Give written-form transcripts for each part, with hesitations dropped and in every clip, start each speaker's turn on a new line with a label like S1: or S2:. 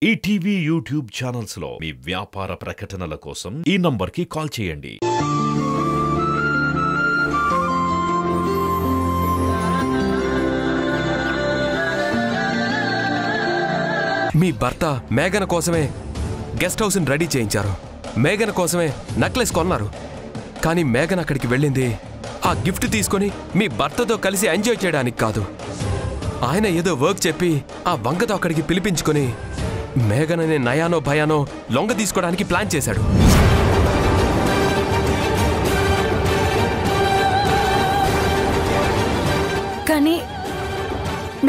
S1: ETV YouTube channels లో మీ వ్యాపార ప్రకటనల కోసం ఈ నంబర్కి కాల్ చేయండి.
S2: మీ భర్త మేఘన కోసమే గెస్ట్ హౌస్ని రెడీ చేయించారు. మేఘన కోసమే నెక్లెస్ కొన్నారు. కానీ మేఘన అక్కడికి వెళ్ళింది ఆ గిఫ్ట్ తీసుకొని మీ భర్తతో కలిసి ఎంజాయ్ చేయడానికి కాదు. ఆయన ఏదో వర్క్ చెప్పి ఆ వంకతో అక్కడికి పిలిపించుకొని మేఘనని నయానో భయానో లొంగ తీసుకోవడానికి ప్లాన్ చేశాడు.
S3: కానీ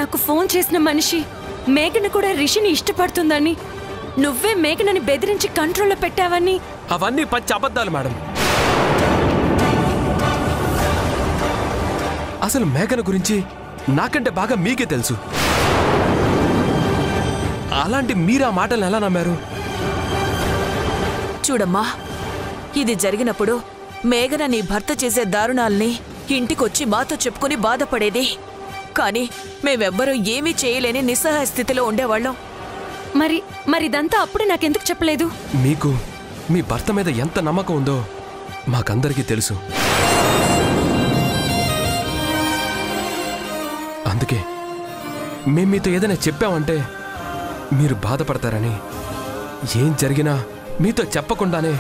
S3: నాకు ఫోన్ చేసిన మనిషి మేఘన కూడా రిషిని ఇష్టపడుతుందని, నువ్వే మేఘనని బెదిరించి కంట్రోల్లో పెట్టావని.
S2: అవన్నీ పచ్చి అబద్ధాలు మేడం. అసలు మేఘన గురించి నాకంటే బాగా మీకే తెలుసు. అలాంటి మీరా మాటలు ఎలా నమ్మారు?
S4: చూడమ్మా, ఇది జరిగినప్పుడు మేఘన నీ భర్త చేసే దారుణాల్ని ఇంటికొచ్చి మాతో చెప్పుకుని బాధపడేది. కానీ మేమెవ్వరూ ఏమీ చేయలేని నిస్సహాయ స్థితిలో ఉండేవాళ్ళం.
S3: మరిదంతా అప్పుడు నాకెందుకు చెప్పలేదు?
S2: మీకు మీ భర్త మీద ఎంత నమ్మకం ఉందో మాకందరికీ తెలుసు. అందుకే మేము మీతో ఏదైనా చెప్పామంటే మీరు బాధపడతారని ఏం జరిగినా మీతో చెప్పకుండానే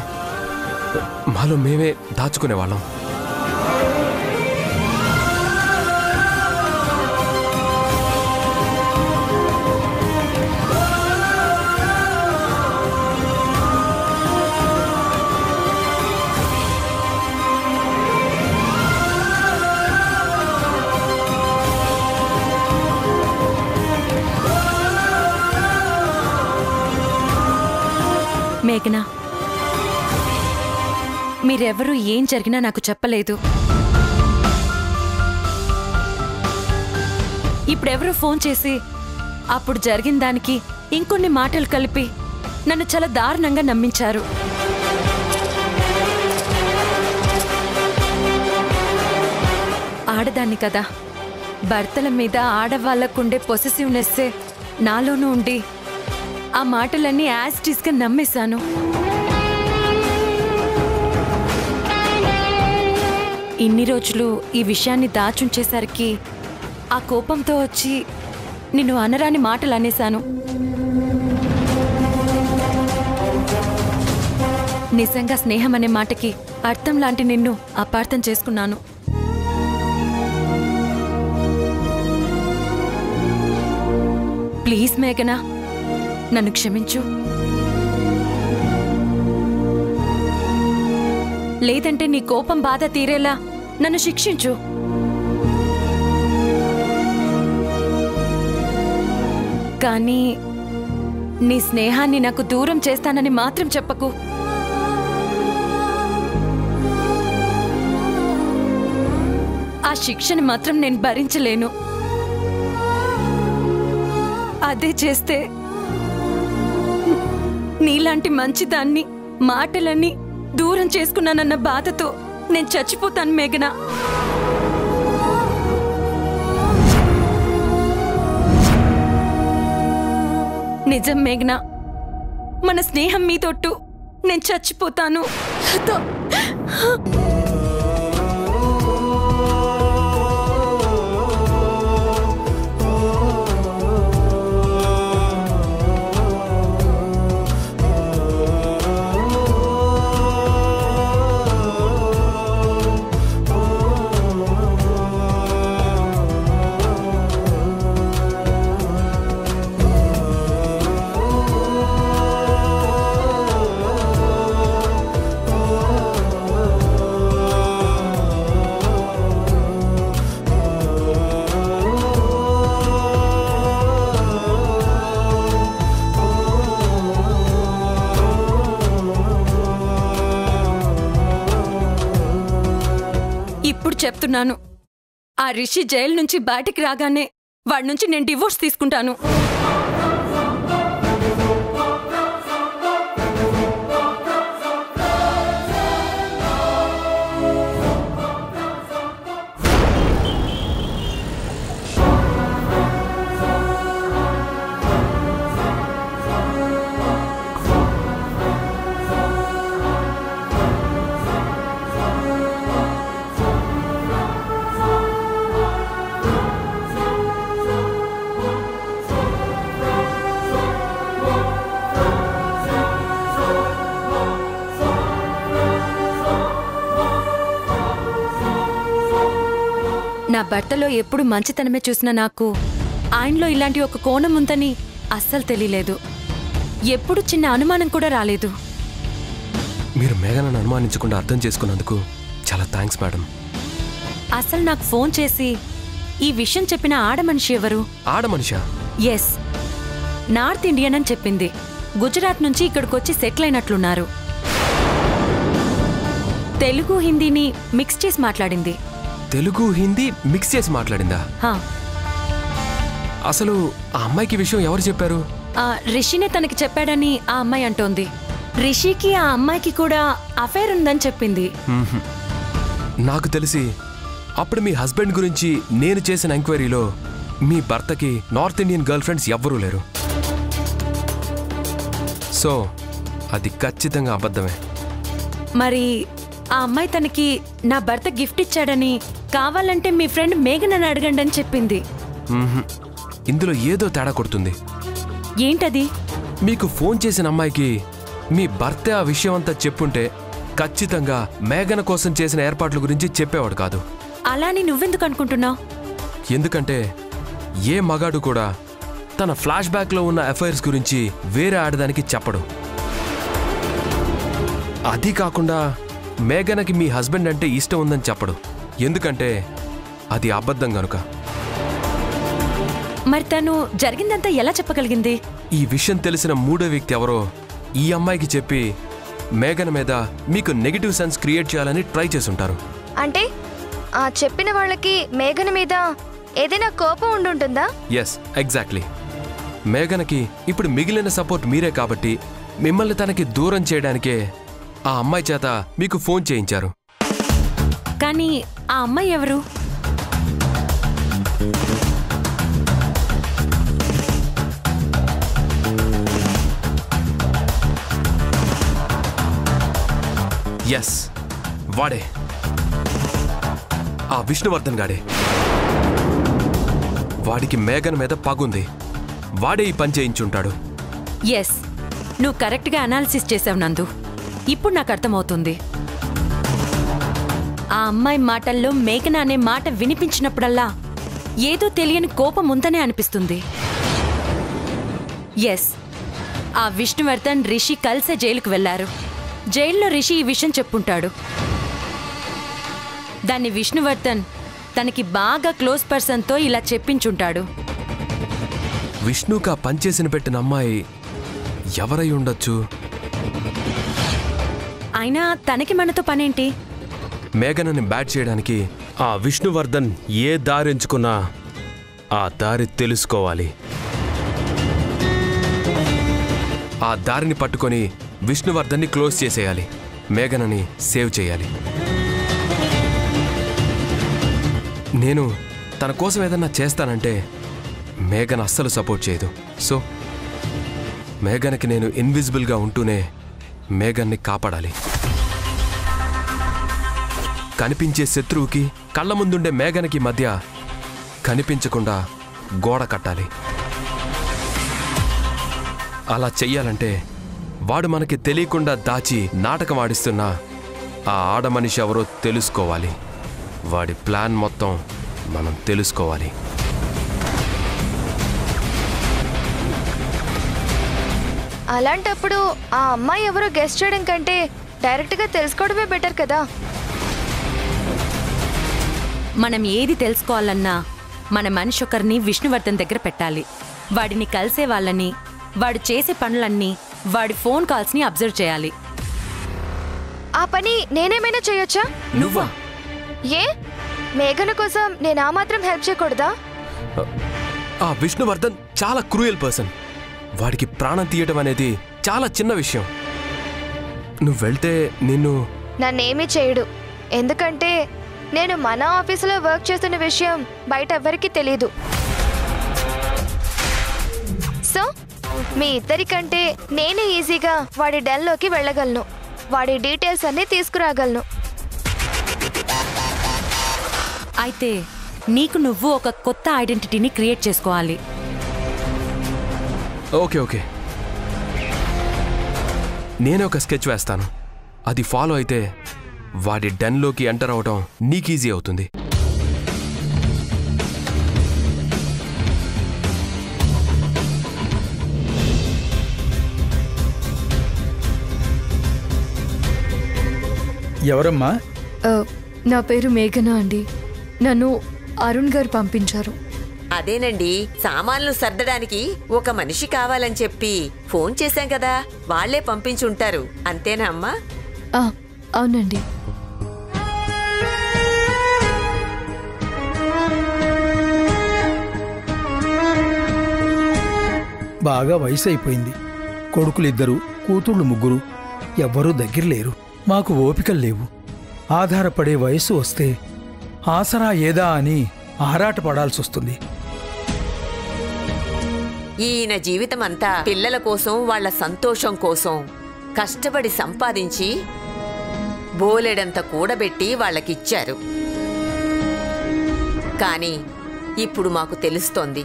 S2: మాలో మేమే దాచుకునేవాళ్ళం.
S3: మేఘనా, మీరెవరూ ఏం జరిగినా నాకు చెప్పలేదు. ఇప్పుడెవరూ ఫోన్ చేసి అప్పుడు జరిగిన దానికి ఇంకొన్ని మాటలు కలిపి నన్ను చాలా దారుణంగా నమ్మించారు. ఆడదాన్ని కదా, భర్తల మీద ఆడవాళ్లకుండే పొసెసివ్నెస్సే నాలోనూ ఉండి ఆ మాటలన్నీ యాస్టీస్గా నమ్మేశాను. ఇన్ని రోజులు ఈ విషయాన్ని దాచుంచేసరికి ఆ కోపంతో వచ్చి నిన్ను అనరాని మాటలు అనేశాను. నిజంగా స్నేహం అనే మాటకి అర్థం లాంటి నిన్ను అపార్థం చేసుకున్నాను. ప్లీజ్ మేఘనా, నన్ను క్షమించు. లేదంటే నీ కోపం బాధ తీరేలా నన్ను శిక్షించు. కానీ నీ స్నేహాన్ని నాకు దూరం చేస్తానని మాత్రం చెప్పకు. ఆ శిక్షని మాత్రం నేను భరించలేను. అదే చేస్తే నీలాంటి మంచిదాన్ని మాటలన్నీ దూరం చేసుకున్నానన్న బాధతో నేను చచ్చిపోతాను మేఘనా. నిజం మేఘనా, మన స్నేహం మీతోట్టు నేను చచ్చిపోతాను. ఇప్పుడు చెప్తున్నాను, ఆ రిషి జైలు నుంచి బయటికి రాగానే వాడి నుంచి నేను డివోర్స్ తీసుకుంటాను. నా భర్తలో ఎప్పుడు మంచితనమే చూసిన నాకు ఆయనలో ఇలాంటి ఒక కోణం ఉందని అస్సలు తెలియలేదు. ఎప్పుడు చిన్న అనుమానం కూడా రాలేదు.
S2: మీరు మేఘనను అనుమానించకుండా అర్థం చేసుకున్నందుకు చాలా థ్యాంక్స్ మేడం.
S3: అసలు నాకు ఫోన్ చేసి ఈ విషయం చెప్పిన ఆడమనిషి ఎవరు?
S2: ఆడమనిషా?
S3: ఎస్, నార్త్ ఇండియన్ అని చెప్పింది. గుజరాత్ నుంచి ఇక్కడికొచ్చి సెటిల్ అయినట్లున్నారు. తెలుగు హిందీని మిక్స్ చేసి మాట్లాడింది.
S2: తెలుగు హిందీ మిక్స్ చేసి మాట్లాడిందా? అసలు ఆ అమ్మాయికి విషయం ఎవరు చెప్పారు?
S3: రిషినే తనకి చెప్పాడని ఆ అమ్మాయి అంటోంది. రిషికి ఆ అమ్మాయికి కూడా అఫైర్ ఉందని చెప్పింది.
S2: నాకు తెలిసి అప్పుడు మీ హస్బెండ్ గురించి నేను చేసిన ఎంక్వైరీలో మీ భర్తకి నార్త్ ఇండియన్ గర్ల్ ఫ్రెండ్స్ ఎవ్వరూ లేరు. సో అది ఖచ్చితంగా అబద్ధమే.
S3: మరి ఆ అమ్మాయి తనకి నా భర్త గిఫ్ట్ ఇచ్చాడని, కావాలంటే మీ ఫ్రెండ్ మేఘన్ అని అడగండి అని చెప్పింది.
S2: ఇందులో ఏదో తేడా కొడుతుంది.
S3: ఏంటది?
S2: మీకు ఫోన్ చేసిన అమ్మాయికి మీ భర్త ఆ విషయం అంతా చెప్పుంటే ఖచ్చితంగా మేఘన కోసం చేసిన ఏర్పాట్ల గురించి చెప్పేవాడు కాదు.
S3: అలాని నువ్వెందుకు అనుకుంటున్నావు?
S2: ఎందుకంటే ఏ మగాడు కూడా తన ఫ్లాష్ బ్యాక్లో ఉన్న అఫైర్స్ గురించి వేరే ఆడదానికి చెప్పడు. అది కాకుండా మేఘనకి మీ హస్బెండ్ అంటే ఇష్టం ఉందని చెప్పడు. ఎందుకంటే అది అబద్ధం గనుక.
S3: మరి తను జరిగిందంతా ఎలా చెప్పగలిగింది?
S2: ఈ విషయం తెలిసిన మూడో వ్యక్తి ఎవరో ఈ అమ్మాయికి చెప్పి మేఘన మీద మీకు నెగిటివ్ సెన్స్ క్రియేట్ చేయాలని ట్రై చేసుంటారు.
S5: అంటే ఆ చెప్పిన వాళ్ళకి మేఘన మీద ఏదైనా కోపం ఉండుంటుందా?
S2: Yes, exactly. మేఘనకి ఇప్పుడు మిగిలిన సపోర్ట్ మీరే కాబట్టి మిమ్మల్ని తనకి దూరం చేయడానికే ఆ అమ్మాయి చేత మీకు ఫోన్ చేయించారు.
S3: కానీ ఆ అమ్మాయి ఎవరు?
S2: ఎస్, వాడే, ఆ విష్ణువర్ధన్ గాడే. వాడికి మేఘన్ మీద పగుంది. వాడే ఈ పని చేయించుంటాడు.
S3: ఎస్, నువ్వు కరెక్ట్గా అనాలిసిస్ చేసావు నందు. ఇప్పుడు నాకు అర్థమవుతుంది. ఆ అమ్మాయి మాటల్లో మేఘన అనే మాట వినిపించినప్పుడల్లా ఏదో తెలియని కోపం ఉందనే అనిపిస్తుంది. ఎస్, ఆ విష్ణువర్ధన్ రిషి కలిసే జైలుకు వెళ్లారు. జైల్లో రిషి ఈ విషయం చెప్పుంటాడు. దాన్ని విష్ణువర్ధన్ తనకి బాగా క్లోజ్ పర్సన్తో ఇలా చెప్పించుంటాడు.
S2: విష్ణుకా పనిచేసిన పెట్టిన అమ్మాయి ఎవరై ఉండొచ్చు?
S3: అయినా తనకి మనతో పనేంటి?
S2: మేఘనని బ్యాట్ చేయడానికి ఆ విష్ణువర్ధన్ ఏ దారి ఎంచుకున్నా ఆ దారి తెలుసుకోవాలి. ఆ దారిని పట్టుకొని విష్ణువర్ధన్ని క్లోజ్ చేసేయాలి. మేఘనని సేవ్ చేయాలి. నేను తన కోసం ఏదన్నా చేస్తానంటే మేఘన అస్సలు సపోర్ట్ చేయదు. సో మేఘనకి నేను ఇన్విజిబుల్గా ఉంటూనే మేఘన్ని కాపాడాలి. కనిపించే శత్రువుకి కళ్ళ ముందుండే మేఘనకి మధ్య కనిపించకుండా గోడ కట్టాలి. అలా చెయ్యాలంటే వాడు మనకి తెలియకుండా దాచి నాటకం ఆడిస్తున్న ఆ ఆడమనిషి ఎవరో తెలుసుకోవాలి. వాడి ప్లాన్ మొత్తం మనం తెలుసుకోవాలి.
S5: అలాంటప్పుడు ఆ అమ్మాయి ఎవరో గెస్ట్ చేయడం కంటే డైరెక్ట్గా తెలుసుకోవడమే బెటర్ కదా.
S3: మనం ఏది తెలుసుకోవాలన్నా మన మనిషి ఒకరిని విష్ణువర్ధన్ దగ్గర పెట్టాలి. వాడిని కలిసే వాళ్ళని, వాడు చేసే పనులన్నీ, వాడి ఫోన్ కాల్స్ని అబ్జర్వ్ చేయాలి.
S5: ఆ పని నేనేమైనా చేయొచ్చా?
S2: నువ్వా?
S5: ఏ మేఘన కోసం నేను ఆ మాత్రం హెల్ప్ చేయకూడదా?
S2: ఆ విష్ణువర్ధన్ చాలా క్రూయల్ పర్సన్. వాడికి ప్రాణం తీయటం అనేది చాలా చిన్న విషయం. నువ్వు వెళ్తే నిన్ను
S5: నన్నేమీ చేయడు. ఎందుకంటే నేను మన ఆఫీసులో వర్క్ చేస్తున్న విషయం బయట ఎవరికీ తెలీదు. సో మీ ఇద్దరికంటే నేనే ఈజీగా వాడి డెన్లోకి వెళ్ళగలను. వాడి డీటెయిల్స్ అన్నీ తీసుకురాగలను.
S3: అయితే నీకు నువ్వు ఒక కొత్త ఐడెంటిటీని క్రియేట్ చేసుకోవాలి.
S2: ఓకే ఓకే, నేనే ఒక స్కెచ్ వేస్తాను. అది ఫాలో అయితే వాడి డెన్లోకి ఎంటర్ అవడం నీకు ఈజీ అవుతుంది.
S6: ఎవరమ్మా?
S7: నా పేరు మేఘన అండి. నన్ను అరుణ్ గారు పంపించారు.
S8: అదేనండి, సామాన్లు సర్దడానికి ఒక మనిషి కావాలని చెప్పి ఫోన్ చేశాం కదా, వాళ్లే పంపించుంటారు. అంతేనా అమ్మా?
S7: అవునండి.
S6: బాగా వయసు అయిపోయింది. కొడుకులిద్దరు, కూతుళ్ళు ముగ్గురు, ఎవ్వరూ దగ్గర లేరు. మాకు ఓపికలు లేవు. ఆధారపడే వయస్సు వస్తే ఆసరా ఏదా అని ఆరాటపడాల్సొస్తుంది.
S8: ఈయన జీవితమంతా పిల్లల కోసం, వాళ్ల సంతోషం కోసం కష్టపడి సంపాదించి బోలెడంత కూడబెట్టి వాళ్ళకిచ్చారు. కాని ఇప్పుడు మాకు తెలుస్తోంది,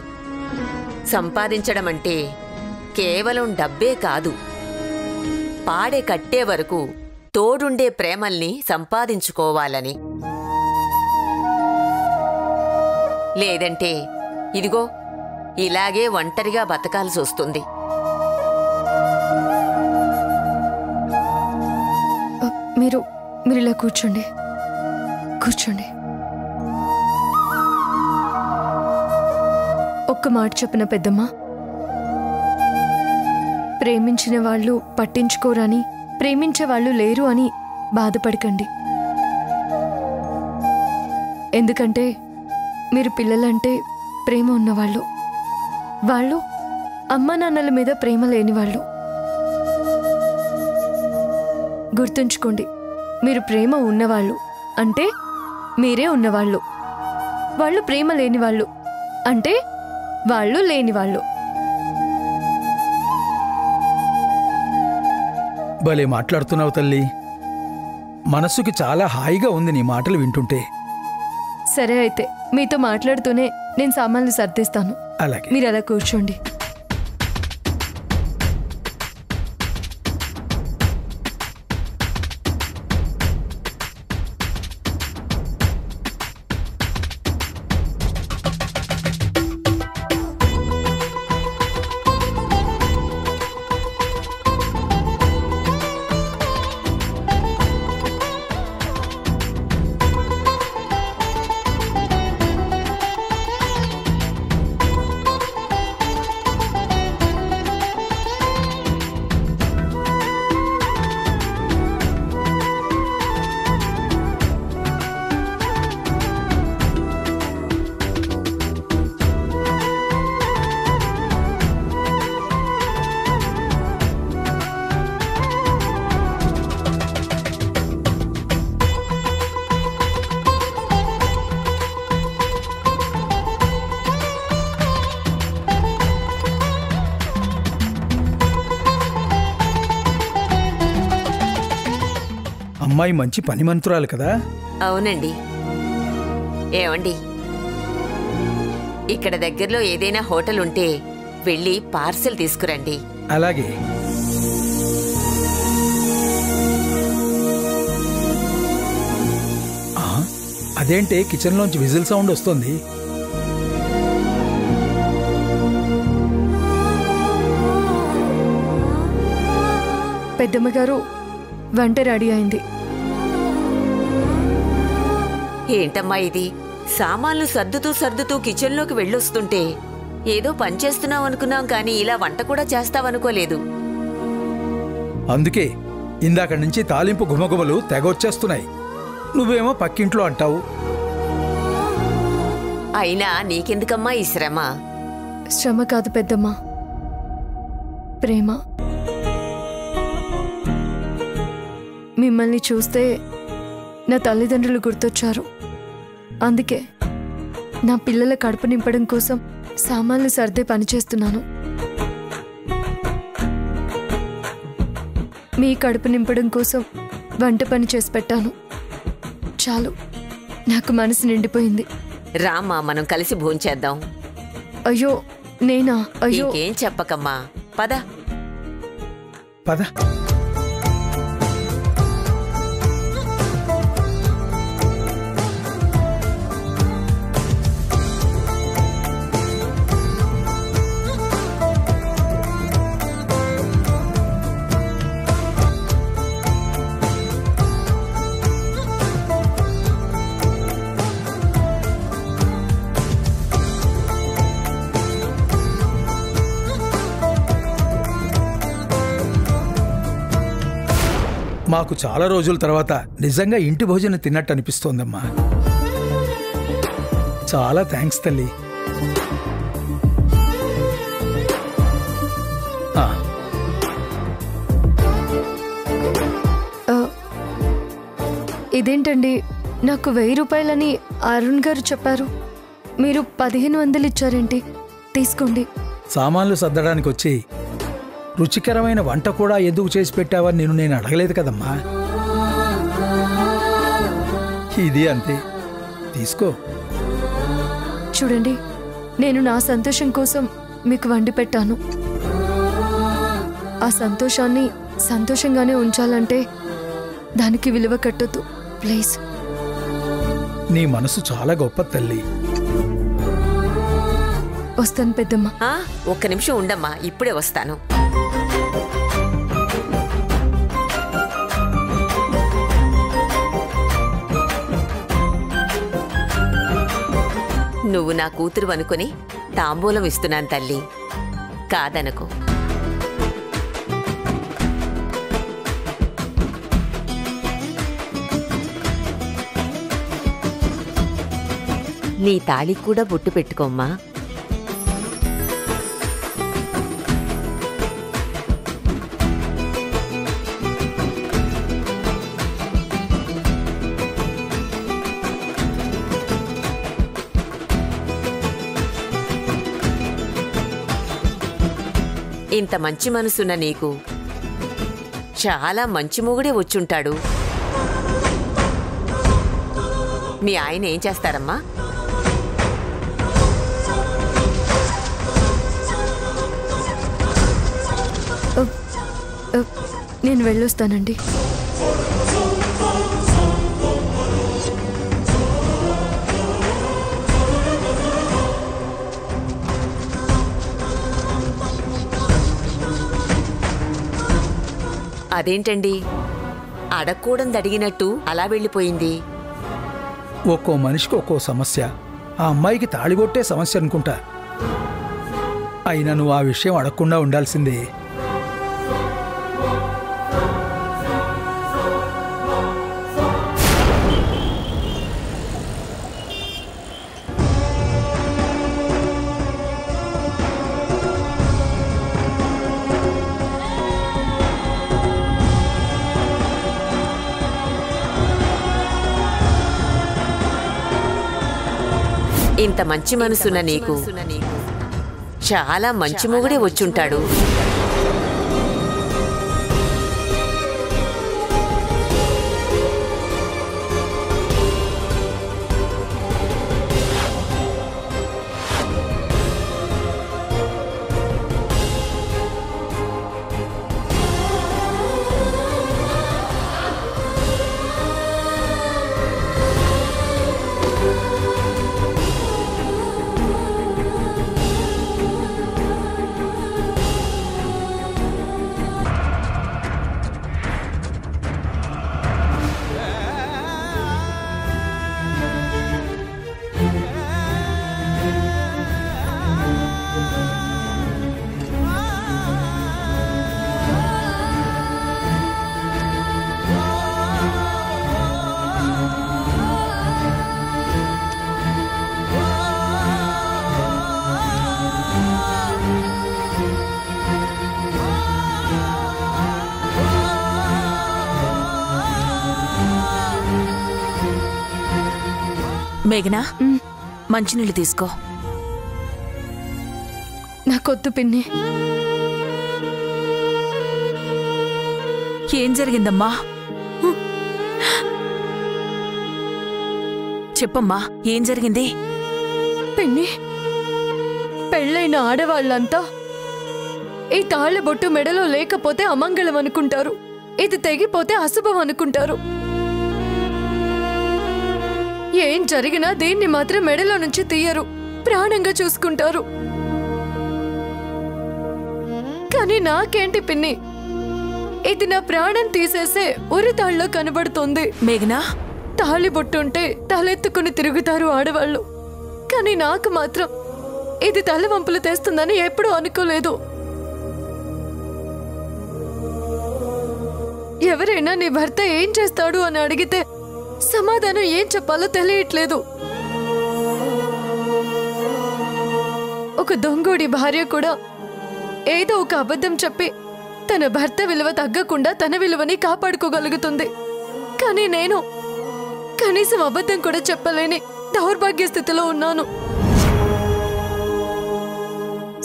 S8: సంపాదించడం అంటే కేవలం డబ్బే కాదు, పాడే కట్టే వరకు తోడుండే ప్రేమల్ని సంపాదించుకోవాలని. లేదంటే ఇదిగో ఇలాగే ఒంటరిగా బతకాల్సి వస్తుంది.
S7: మీరు ఇలా కూర్చోండి. ఒక్క మాట చెప్పిన పెద్దమ్మ, ప్రేమించిన వాళ్ళు పట్టించుకోరని, ప్రేమించే వాళ్ళు లేరు అని బాధపడకండి. ఎందుకంటే మీరు పిల్లలంటే ప్రేమ ఉన్నవాళ్ళు, వాళ్ళు అమ్మా నాన్నల మీద ప్రేమ లేనివాళ్ళు. గుర్తుంచుకోండి, మీరు ప్రేమ ఉన్నవాళ్ళు అంటే మీరే ఉన్నవాళ్ళు, వాళ్ళు ప్రేమ లేనివాళ్ళు అంటే వాళ్ళు లేనివాళ్ళు.
S6: భలే మాట్లాడుతున్నావు తల్లి. మనస్సుకి చాలా హాయిగా ఉంది నీ మాటలు వింటుంటే.
S7: సరే అయితే మీతో మాట్లాడుతూనే నేను సామాన్లు సర్దిస్తాను.
S6: అలాగే.
S7: మీరు అలా కూర్చోండి.
S6: అమ్మాయి మంచి పనిమంతురాలు కదా?
S8: అవునండి. ఏమండి, ఇక్కడ దగ్గరలో ఏదైనా హోటల్ ఉంటే వెళ్ళి పార్సెల్ తీసుకురండి.
S6: అలాగే. అదేంటే కిచెన్లోంచి విజిల్ సౌండ్ వస్తుంది?
S7: పెద్దమ్మ గారు, వంట రెడీ అయింది.
S8: ఏంటమ్మా ఇది? సామాన్లు సర్దుతూ కిచెన్లోకి వెళ్ళొస్తుంటే ఏదో పనిచేస్తున్నావు అనుకున్నాం, కానీ ఇలా వంట కూడా చేస్తావనుకోలేదు.
S6: అందుకే ఇందాక నుంచి తాలింపు గుమగుమలు తెగొచ్చేస్తున్నాయి. నువ్వేమో పక్కింట్లో అంటావు.
S8: అయినా నీకెందుకమ్మా ఈ శ్రమ?
S7: శ్రమ కాదు పెద్దమ్మ, ప్రేమ. మిమ్మల్ని చూస్తే నా తల్లిదండ్రులు గుర్తొచ్చారు. అందుకే నా పిల్లల కడుపు నింపడం కోసం సామాన్లు సర్దే పనిచేస్తున్నాను. మీ కడుపు నింపడం కోసం వంట పని చేసి పెట్టాను. చాలు, నాకు మనసు నిండిపోయింది.
S8: రామా, మనం కలిసి భోంచేద్దాం.
S7: అయ్యో నేనా? అయ్యో,
S8: ఇంకేం చెప్పకమ్మా, పద
S6: పద. మాకు చాలా రోజుల తర్వాత నిజంగా ఇంటి భోజనం తిన్నట్టు అనిపిస్తోందమ్మా. చాలా థ్యాంక్స్ తల్లి.
S7: ఇదేంటండి, నాకు 1000 రూపాయలని అరుణ్ గారు చెప్పారు, మీరు 1500 ఇచ్చారేంటి? తీసుకోండి.
S6: సామాన్లు సర్దడానికి వచ్చి రుచికరమైన వంట కూడా ఎందుకు చేసి పెట్టావని నేను అడగలేదు కదమ్మా. ఇది అంతే, తీసుకో.
S7: చూడండి, నేను నా సంతోషం కోసం మీకు వండి పెట్టాను. ఆ సంతోషాన్ని సంతోషంగానే ఉంచాలంటే దానికి విలువ కట్టొద్దు ప్లీజ్.
S6: నీ మనసు చాలా గొప్ప తల్లి.
S7: వస్తాను పెద్దమ్మ.
S8: ఒక్క నిమిషం ఉండమ్మా, ఇప్పుడే వస్తాను. నువ్వు నా కూతురు అనుకుని తాంబూలం ఇస్తున్నాను తల్లి, కాదనకు. నీ తాళికి కూడా బొట్టు పెట్టుకోమ్మా. ఇంత మంచి మనసున్న నీకు చాలా మంచి మొగుడే వచ్చుంటాడు. మీ ఆయన ఏం చేస్తారమ్మా?
S7: నేను వెళ్ళొస్తానండి.
S8: అదేంటండి, అడగకూడదు అడిగినట్టు అలా వెళ్ళిపోయింది?
S6: ఒక్కో మనిషికి ఒక్కో సమస్య. ఆ అమ్మాయికి తాళిగొట్టే సమస్య అనుకుంటా. అయినా నువ్వు ఆ విషయం అడగకుండా ఉండాల్సిందే.
S8: ఇంత మంచి మనసున్న నీకు చాలా మంచి మొగుడే వచ్చుంటాడు.
S4: మేఘనా, మంచినీళ్ళు తీసుకో.
S7: నాకొద్దు పిన్ని.
S4: ఏం జరిగిందమ్మా? చెప్పమ్మా, ఏం జరిగింది?
S7: పిన్ని, పెళ్ళైన ఆడవాళ్ళంతా ఈ తాళ్ళ బొట్టు మెడలో లేకపోతే అమంగళం అనుకుంటారు, ఇది తెగిపోతే అశుభం అనుకుంటారు. ఏం జరిగినా దీన్ని మాత్రం మెడలో నుంచి తీయరు, ప్రాణంగా చూసుకుంటారు. కానీ నాకేంటి పిన్ని, ఇది నా ప్రాణం తీసేసే ఉరితాళ్ళలో కనబడుతుంది.
S4: మేఘనా,
S7: తాళి బొట్టుంటే తలెత్తుకుని తిరుగుతారు ఆడవాళ్ళు, కానీ నాకు మాత్రం ఇది తలవంపులు తెస్తుందని ఎప్పుడూ అనుకోలేదు. ఎవరైనా నీ భర్త ఏం చేస్తాడు అని అడిగితే సమాధానం ఏం చెప్పాలో తెలియట్లేదు. ఒక దొంగోడి భార్య కూడా ఏదో ఒక అబద్ధం చెప్పి తన భర్త విలువ తగ్గకుండా తన విలువని కాపాడుకోగలుగుతుంది. కానీ నేను కనీసం అబద్ధం కూడా చెప్పలేని దౌర్భాగ్య స్థితిలో ఉన్నాను.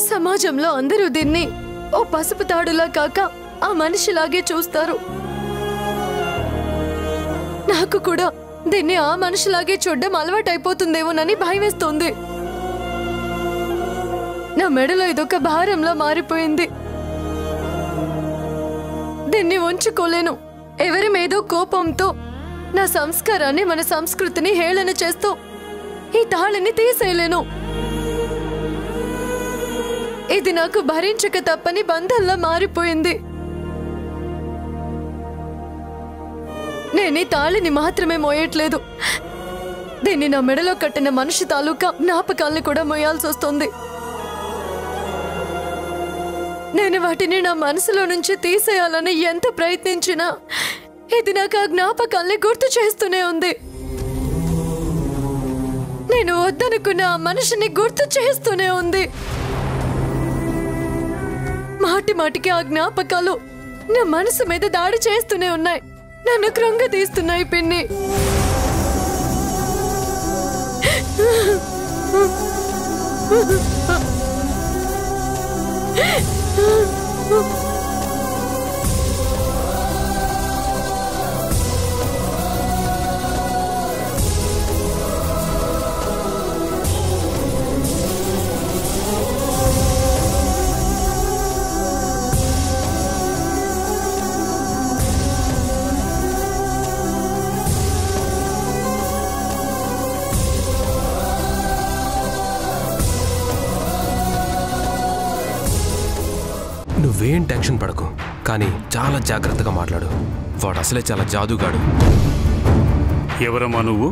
S7: సమాజంలో అందరూ దీన్ని ఓ పసుపు తాడులా కాక ఆ మనిషిలాగే చూస్తారు. నాకు కూడా దీన్ని ఆ మనిషిలాగే చూడడం అలవాటైపోతుందేమోనని భయమేస్తోంది. నా మెడలో ఇదొక భారంలా మారిపోయింది. దీన్ని ఉంచుకోలేను. ఎవరి మీదో కోపంతో నా సంస్కారాన్ని, మన సంస్కృతిని హేళన చేస్తూ ఈ తాళిని తీసేయలేను. ఇది నాకు భరించక తప్పని బంధంలా మారిపోయింది. నేను ఈ తాళిని మాత్రమే మోయట్లేదు, దీన్ని నా మెడలో కట్టిన మనిషి తాలూకా జ్ఞాపకాల్ని కూడా మోయాల్సి వస్తుంది. నేను వాటిని నా మనసులో నుంచి తీసేయాలని ఎంత ప్రయత్నించినా ఇది నాకు ఆ జ్ఞాపకాల్ని గుర్తు చేస్తూనే ఉంది. నేను వద్దనుకున్న ఆ మనిషిని గుర్తు చేస్తూనే ఉంది. మాటి మాటికి ఆ జ్ఞాపకాలు నా మనసు మీద దాడి చేస్తూనే ఉన్నాయి, నన్ను కృంగతీస్తున్నాయి పిన్ని.
S2: నువ్వేం టెన్షన్ పడకు, కానీ చాలా జాగ్రత్తగా మాట్లాడు. వాడు అసలే చాలా జాదుగాడు.
S9: ఎవరమ్మా నువ్వు?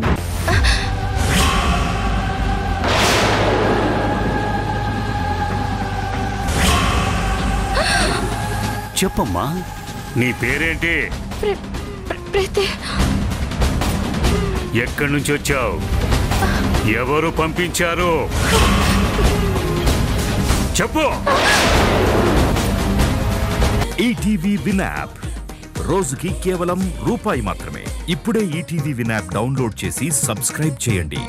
S9: చెప్పమ్మా, నీ పేరేంటి? ఎక్కడి నుంచి వచ్చావు? ఎవరు పంపించారు? చెప్పు.
S1: ఈటీవీ విన్ యాప్ రోజుకి కేవలం రూపాయి మాత్రమే. ఇప్పుడే ఈటీవీ విన్ యాప్ డౌన్లోడ్ చేసి సబ్స్క్రైబ్ చేయండి.